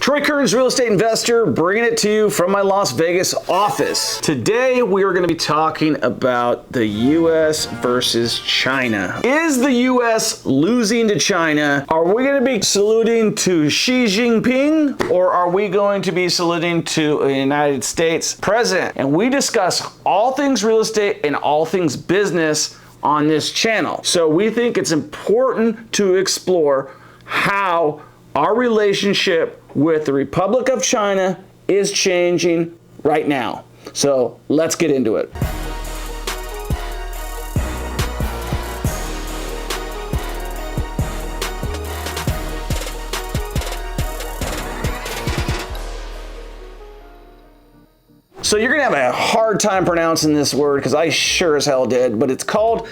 Troy Kearns, real estate investor, bringing it to you from my Las Vegas office. Today, we are going to be talking about the U.S. versus China. Is the U.S. losing to China? Are we going to be saluting to Xi Jinping, or are we going to be saluting to a United States president? And we discuss all things real estate and all things business on this channel. So we think it's important to explore how our relationship with the Republic of China is changing right now. So let's get into it. So you're gonna have a hard time pronouncing this word because I sure as hell did, but it's called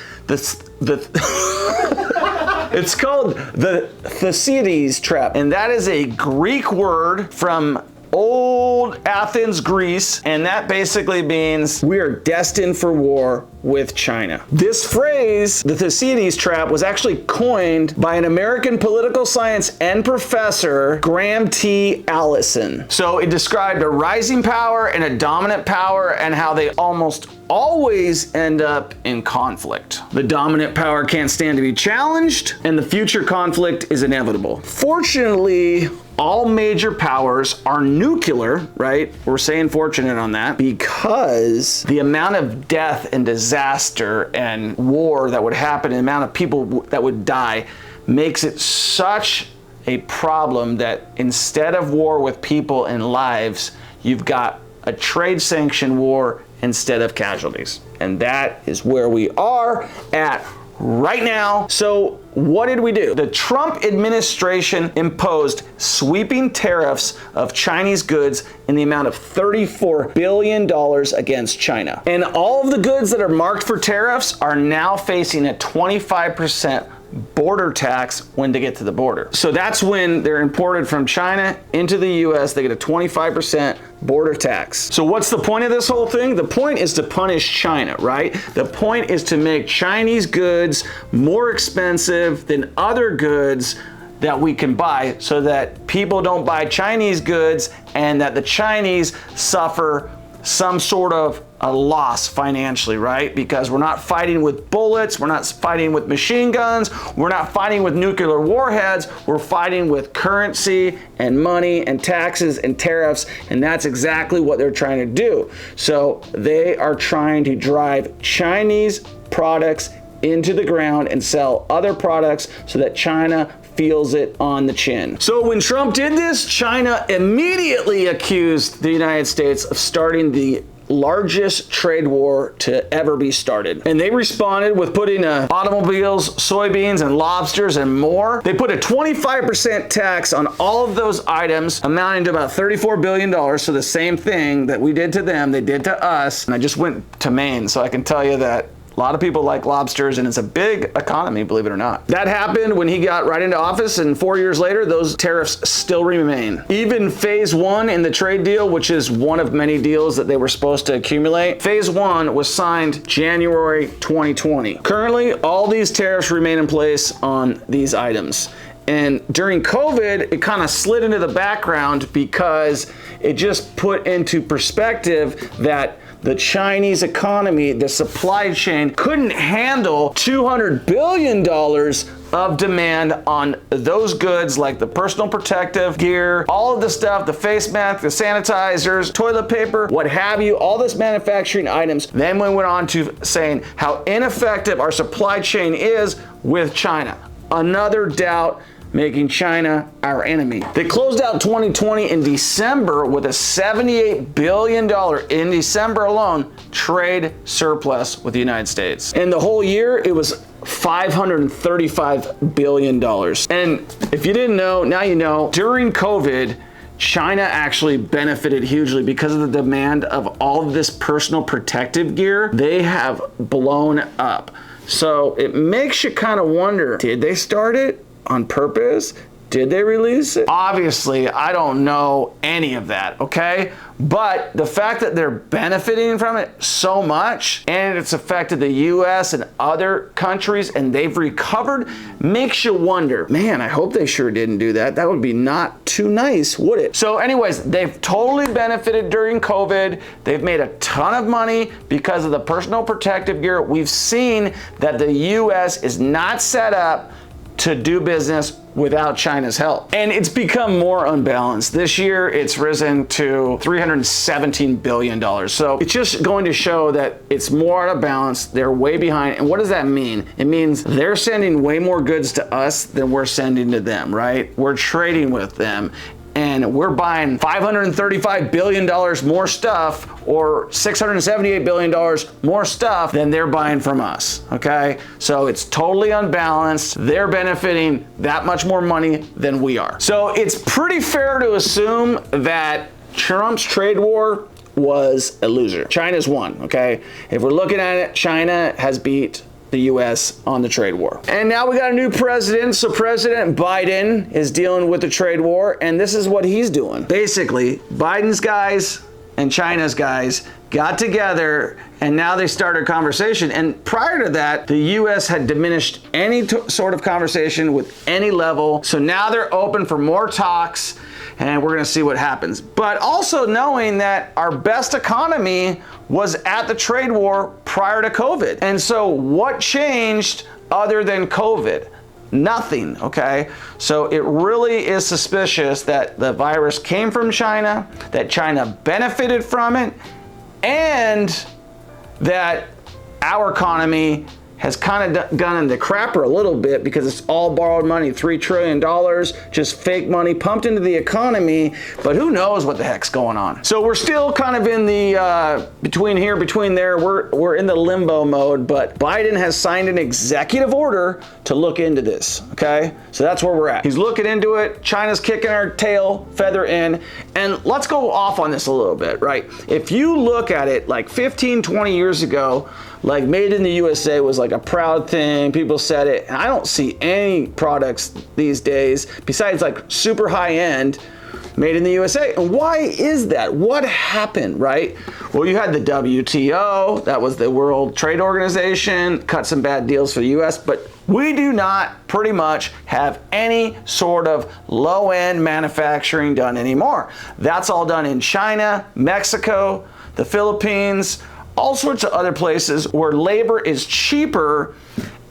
it's called the Thucydides Trap, and that is a Greek word from old Athens, Greece, and that basically means we are destined for war with China. This phrase, the Thucydides Trap, was actually coined by an American political science and professor, Graham T. Allison. So it described a rising power and a dominant power and how they almost always end up in conflict. The dominant power can't stand to be challenged, and the future conflict is inevitable. Fortunately, all major powers are nuclear, right? We're saying fortunate on that because the amount of death and disaster and war that would happen, the amount of people that would die, makes it such a problem that instead of war with people and lives, you've got a trade sanction war instead of casualties. And that is where we are at right now. So what did we do? The Trump administration imposed sweeping tariffs of Chinese goods in the amount of $34 billion against China. And all of the goods that are marked for tariffs are now facing a 25% border tax when they get to the border. So that's when they're imported from China into the US, they get a 25% border tax. So what's the point of this whole thing? The point is to punish China, right? The point is to make Chinese goods more expensive than other goods that we can buy so that people don't buy Chinese goods and that the Chinese suffer some sort of a loss financially, right? Because we're not fighting with bullets, we're not fighting with machine guns, we're not fighting with nuclear warheads, we're fighting with currency and money and taxes and tariffs, and that's exactly what they're trying to do. So they are trying to drive Chinese products into the ground and sell other products so that China feels it on the chin. So when Trump did this, China immediately accused the United States of starting the largest trade war to ever be started. And they responded with putting automobiles, soybeans, and lobsters and more. They put a 25% tax on all of those items, amounting to about $34 billion. So the same thing that we did to them, they did to us. And I just went to Maine, so I can tell you that a lot of people like lobsters, and it's a big economy, believe it or not. That happened when he got right into office, and 4 years later, those tariffs still remain. Even phase one in the trade deal, which is one of many deals that they were supposed to accumulate, phase one was signed January 2020. Currently, all these tariffs remain in place on these items. And during COVID, it kind of slid into the background because it just put into perspective that the Chinese economy, the supply chain, couldn't handle $200 billion of demand on those goods like the personal protective gear, all of the stuff, the face mask, the sanitizers, toilet paper, what have you, all this manufacturing items. Then we went on to saying how ineffective our supply chain is with China. Another doubt, making China our enemy. They closed out 2020 in December with a $78 billion, in December alone, trade surplus with the United States. And the whole year, it was $535 billion. And if you didn't know, now you know, during COVID, China actually benefited hugely because of the demand of all of this personal protective gear. They have blown up. So it makes you kind of wonder, did they start it on purpose? Did they release it? Obviously, I don't know any of that, okay? But the fact that they're benefiting from it so much, and it's affected the US and other countries, and they've recovered, makes you wonder, man, I hope they sure didn't do that. That would be not too nice, would it? So anyways, they've totally benefited during COVID. They've made a ton of money because of the personal protective gear. We've seen that the US is not set up to do business without China's help. And it's become more unbalanced. This year, it's risen to $317 billion. So it's just going to show that it's more out of balance. They're way behind. And what does that mean? It means they're sending way more goods to us than we're sending to them, right? We're trading with them. And we're buying $535 billion more stuff, or $678 billion more stuff than they're buying from us, okay? So it's totally unbalanced. They're benefiting that much more money than we are. So it's pretty fair to assume that Trump's trade war was a loser. China's won, okay? If we're looking at it, China has beat the US on the trade war. And now we got a new president. So President Biden is dealing with the trade war, and this is what he's doing. Basically, Biden's guys and China's guys got together, and now they started a conversation. And prior to that, the US had diminished any sort of conversation with any level. So now they're open for more talks, and we're gonna see what happens. But also knowing that our best economy was at the trade war prior to COVID. And so what changed other than COVID? Nothing, okay? So it really is suspicious that the virus came from China, that China benefited from it, and that our economy has kind of gone into crapper a little bit because it's all borrowed money, $3 trillion, just fake money pumped into the economy, but who knows what the heck's going on. So we're still kind of in the between here, between there, we're in the limbo mode, but Biden has signed an executive order to look into this, okay? So that's where we're at. He's looking into it. China's kicking our tail feather in, and let's go off on this a little bit, right? If you look at it like 15, 20 years ago, like made in the USA was like a proud thing. People said it. And I don't see any products these days besides like super high end made in the USA. And why is that? What happened, right? Well, you had the WTO, that was the World Trade Organization, cut some bad deals for the US, but we do not pretty much have any sort of low-end manufacturing done anymore. That's all done in China, Mexico, the Philippines, all sorts of other places where labor is cheaper,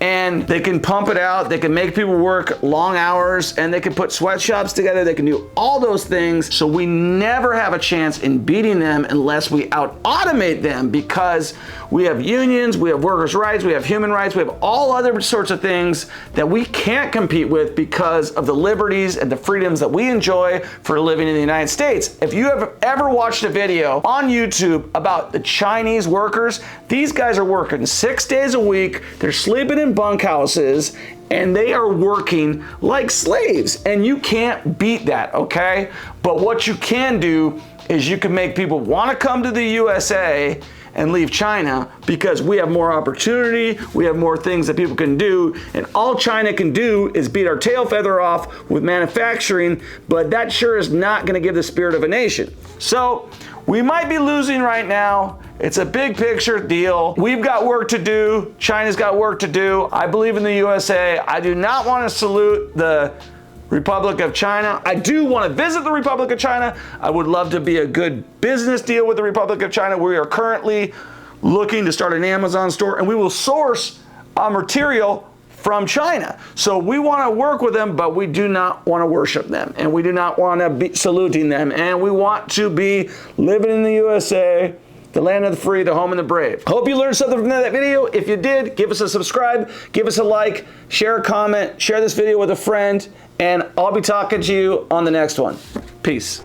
and they can pump it out, they can make people work long hours, and they can put sweatshops together, they can do all those things. So we never have a chance in beating them unless we out-automate them, because we have unions, we have workers' rights, we have human rights, we have all other sorts of things that we can't compete with because of the liberties and the freedoms that we enjoy for living in the United States. If you have ever watched a video on YouTube about the Chinese workers, these guys are working 6 days a week, they're sleeping in bunkhouses, and they are working like slaves, and you can't beat that, okay? But what you can do is you can make people want to come to the USA and leave China, because we have more opportunity, we have more things that people can do, and all China can do is beat our tail feather off with manufacturing, but that sure is not going to give the spirit of a nation. So we might be losing right now. It's a big picture deal. We've got work to do. China's got work to do. I believe in the USA. I do not want to salute the Republic of China. I do want to visit the Republic of China. I would love to be a good business deal with the Republic of China. We are currently looking to start an Amazon store, and we will source material from China. So we want to work with them, but we do not want to worship them, and we do not want to be saluting them, and we want to be living in the USA, the land of the free, the home of the brave. Hope you learned something from that video. If you did, give us a subscribe, give us a like, share a comment, share this video with a friend, and I'll be talking to you on the next one. Peace.